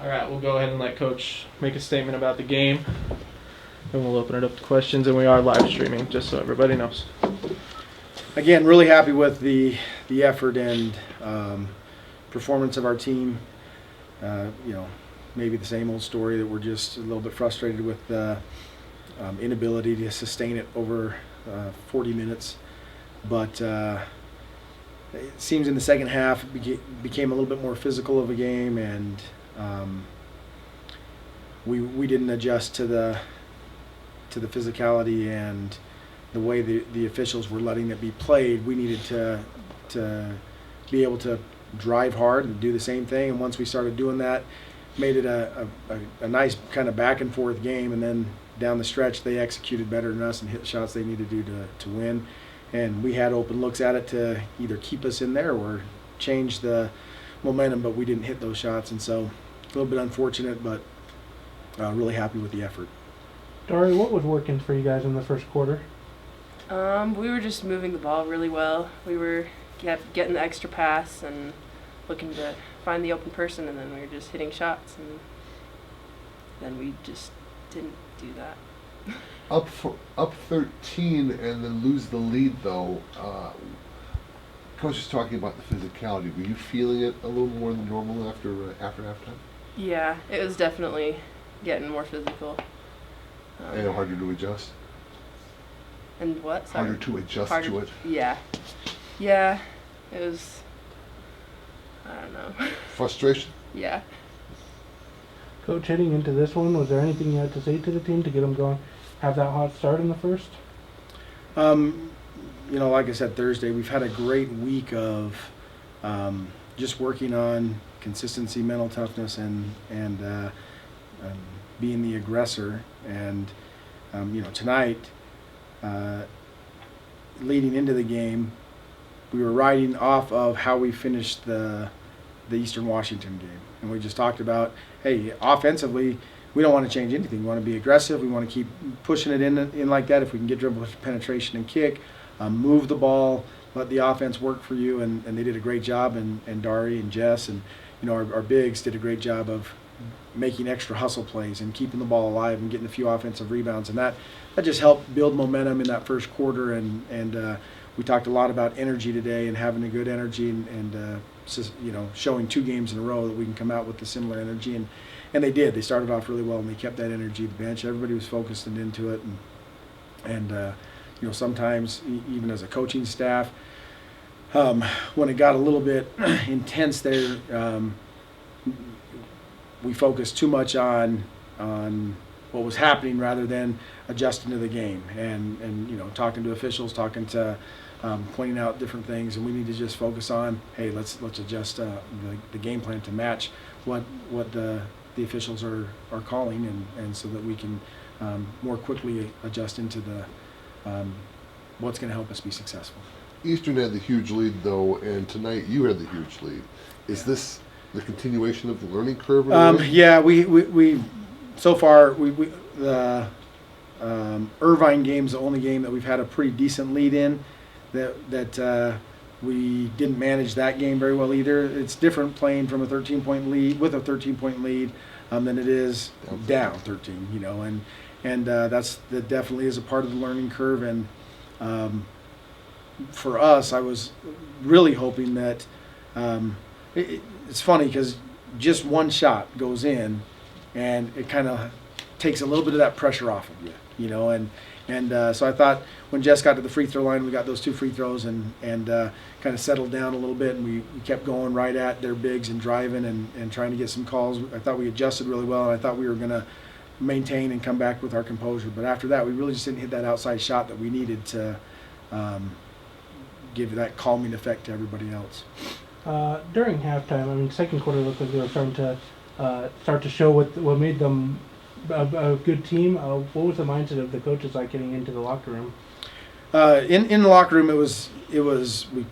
All right, we'll go ahead and let Coach make a statement about the game, and we'll open it up to questions. And we are live streaming, just so everybody knows. Again, really happy with the effort and performance of our team. Maybe the same old story that we're just a little bit frustrated with the inability to sustain it over 40 minutes. But it seems in the second half it became a little bit more physical of a game, and we didn't adjust to the physicality and the way the officials were letting it be played. We needed to be able to drive hard and do the same thing. And once we started doing that, made it a nice kind of back and forth game. And then down the stretch, they executed better than us and hit the shots they needed to do to win. And we had open looks at it to either keep us in there or change the momentum, but we didn't hit those shots. And so a little bit unfortunate, but really happy with the effort. Dari, what was working for you guys in the first quarter? We were just moving the ball really well. We were getting the extra pass and looking to find the open person, and then we were just hitting shots, and then we just didn't do that. Up 13 and then lose the lead though. Coach was talking about the physicality. Were you feeling it a little more than normal after halftime? Yeah, it was definitely getting more physical. And harder to adjust. And what? Sorry. Harder to adjust to it. Yeah. Yeah. It was. I don't know. Frustration. Yeah. Coach, heading into this one, was there anything you had to say to the team to get them going? Have that hot start in the first? Like I said Thursday, we've had a great week of just working on consistency, mental toughness, and being the aggressor. And tonight, leading into the game, we were riding off of how we finished the Eastern Washington game, and we just talked about, hey, offensively, we don't want to change anything. We want to be aggressive. We want to keep pushing it in like that. If we can get dribble penetration and kick, move the ball, let the offense work for you, and they did a great job. And Dari and Jess and our bigs did a great job of making extra hustle plays and keeping the ball alive and getting a few offensive rebounds, and that just helped build momentum in that first quarter. And we talked a lot about energy today and having a good energy and showing 2 games in a row that we can come out with the similar energy, and they did. They started off really well, and they kept that energy at the bench. Everybody was focused and into it, and sometimes even as a coaching staff, when it got a little bit intense there, we focused too much on what was happening rather than adjusting to the game and talking to officials, talking to pointing out different things, and we need to just focus on, hey, let's adjust the game plan to match what the officials are calling, and so that we can more quickly adjust into the what's going to help us be successful. Eastern had the huge lead though, and tonight you had the huge lead. Is this the continuation of the learning curve? Yeah, we so far the Irvine game's the only game that we've had a pretty decent lead in. That we didn't manage that game very well either. It's different playing from a 13-point lead with a 13-point lead than it is down 13. And that definitely is a part of the learning curve. And for us, I was really hoping that it's funny because just one shot goes in, and it kind of takes a little bit of that pressure off of you, And so I thought when Jess got to the free throw line, we got those 2 free throws and kind of settled down a little bit, and we kept going right at their bigs and driving and trying to get some calls. I thought we adjusted really well, and I thought we were going to maintain and come back with our composure. But after that, we really just didn't hit that outside shot that we needed to give that calming effect to everybody else. During halftime, second quarter looked like they were starting to show what made them a good team. What was the mindset of the coaches like getting into the locker room? In the locker room,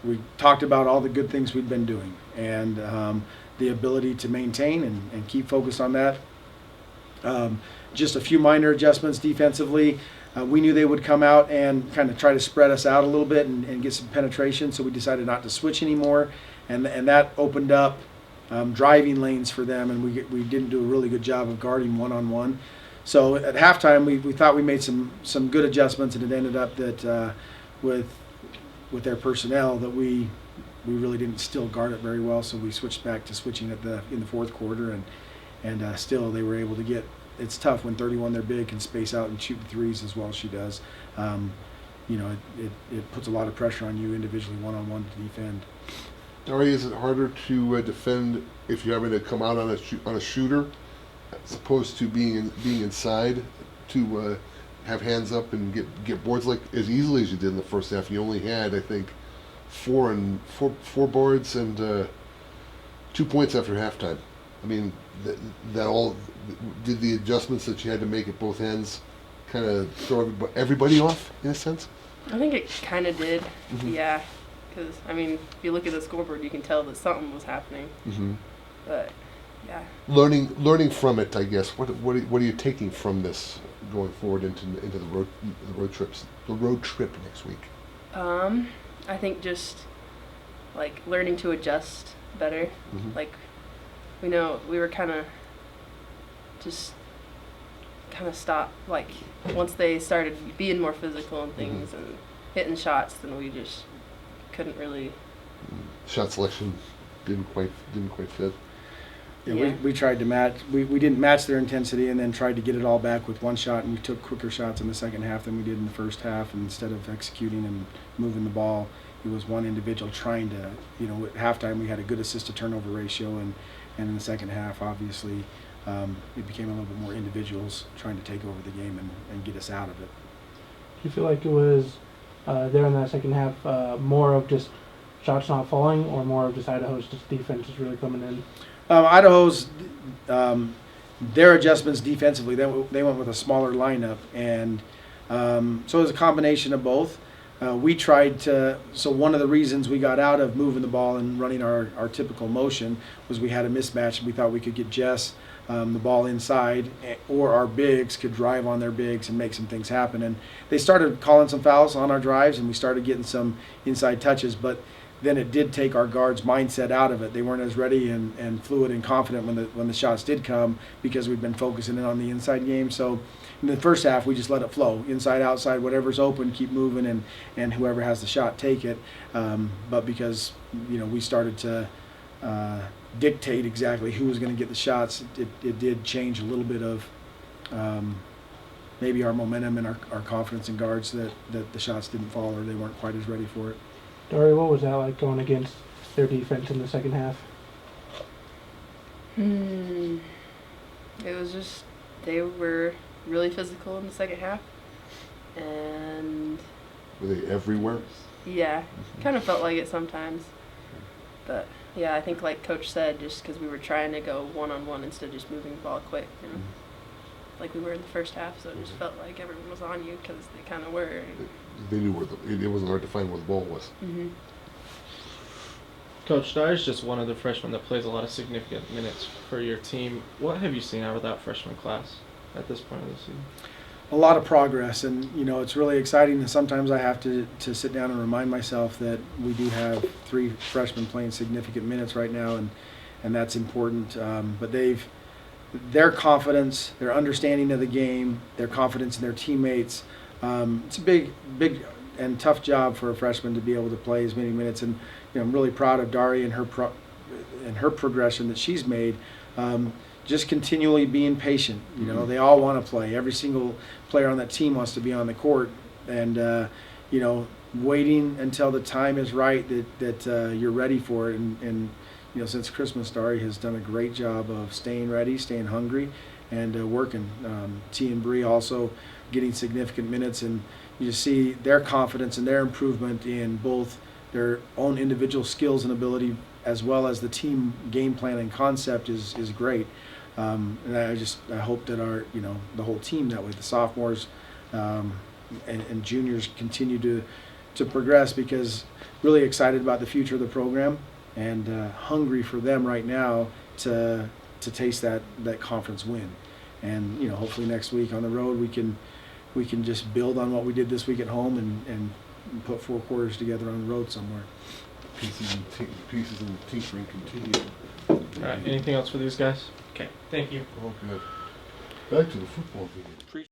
we talked about all the good things we'd been doing and the ability to maintain and keep focused on that. Just a few minor adjustments defensively. We knew they would come out and kind of try to spread us out a little bit and get some penetration, so we decided not to switch anymore, and that opened up driving lanes for them, and we didn't do a really good job of guarding one-on-one. So at halftime, we thought we made some good adjustments, and it ended up that with their personnel that we really didn't still guard it very well. So we switched back to switching in the fourth quarter, and still they were able to get. It's tough when 31 they're big can space out and shoot the threes as well as she does. It puts a lot of pressure on you individually, one-on-one to defend. Dari, is it harder to defend if you're having to come out on a shooter, as opposed to being inside to have hands up and get boards like as easily as you did in the first half? You only had, I think, four boards and 2 points after halftime. I mean, that all did the adjustments that you had to make at both ends kind of throw everybody off in a sense? I think it kind of did, Mhm. yeah. Because, I mean, if you look at the scoreboard, you can tell that something was happening. Mm-hmm. But, yeah. Learning from it, I guess. What are you taking from this going forward into the road trip next week? I think just, like, learning to adjust better. Mhm. Like, we know we were kind of stopped, like, once they started being more physical and things and hitting shots, then we just couldn't really. Shot selection didn't quite fit. Yeah. We tried to match. We didn't match their intensity, and then tried to get it all back with one shot. And we took quicker shots in the second half than we did in the first half. And instead of executing and moving the ball, it was one individual trying to. At halftime we had a good assist to turnover ratio, and in the second half, obviously, it became a little bit more individuals trying to take over the game and get us out of it. Do you feel like it was there in that second half more of just shots not falling, or more of just Idaho's just defense is really coming in? Idaho's their adjustments defensively. They went with a smaller lineup, and so it was a combination of both. We tried to. So one of the reasons we got out of moving the ball and running our typical motion was we had a mismatch. We thought we could get Jess the ball inside, or our bigs could drive on their bigs and make some things happen. And they started calling some fouls on our drives, and we started getting some inside touches. But then it did take our guards' mindset out of it. They weren't as ready and fluid and confident when the shots did come, because we'd been focusing in on the inside game. So in the first half, we just let it flow. Inside, outside, whatever's open, keep moving, and whoever has the shot, take it. But because we started to dictate exactly who was going to get the shots, it did change a little bit of maybe our momentum and our confidence in guards that the shots didn't fall, or they weren't quite as ready for it. Dari, what was that like going against their defense in the second half? It was just, they were really physical in the second half, and Were they everywhere? yeah, kind of felt like it sometimes. But yeah, I think like Coach said, just because we were trying to go one-on-one instead of just moving the ball quick, like we were in the first half, so it just felt like everyone was on you, because they kind of were. They knew it wasn't hard to find where the ball was. Mm-hmm. Coach Dyer is just one of the freshmen that plays a lot of significant minutes for your team. What have you seen out of that freshman class at this point of the season? A lot of progress, and it's really exciting. And sometimes I have to sit down and remind myself that we do have 3 freshmen playing significant minutes right now, and that's important. But their confidence, their understanding of the game, their confidence in their teammates. It's a big and tough job for a freshman to be able to play as many minutes, and I'm really proud of Dari and her progression that she's made. Just continually being patient. They all want to play. Every single player on that team wants to be on the court, and waiting until the time is right that you're ready for it. And since Christmas, Dari has done a great job of staying ready, staying hungry, and working. T and Bree also getting significant minutes, and you just see their confidence and their improvement in both their own individual skills and ability, as well as the team game plan and concept is great. And I hope that the whole team that way, the sophomores and juniors, continue to progress, because really excited about the future of the program, and hungry for them right now to taste that conference win. And hopefully next week on the road we can just build on what we did this week at home and put 4 quarters together on the road somewhere. Pieces and tinkering continue. All right. Anything else for these guys? Okay. Thank you. Oh, good. Back to the football game.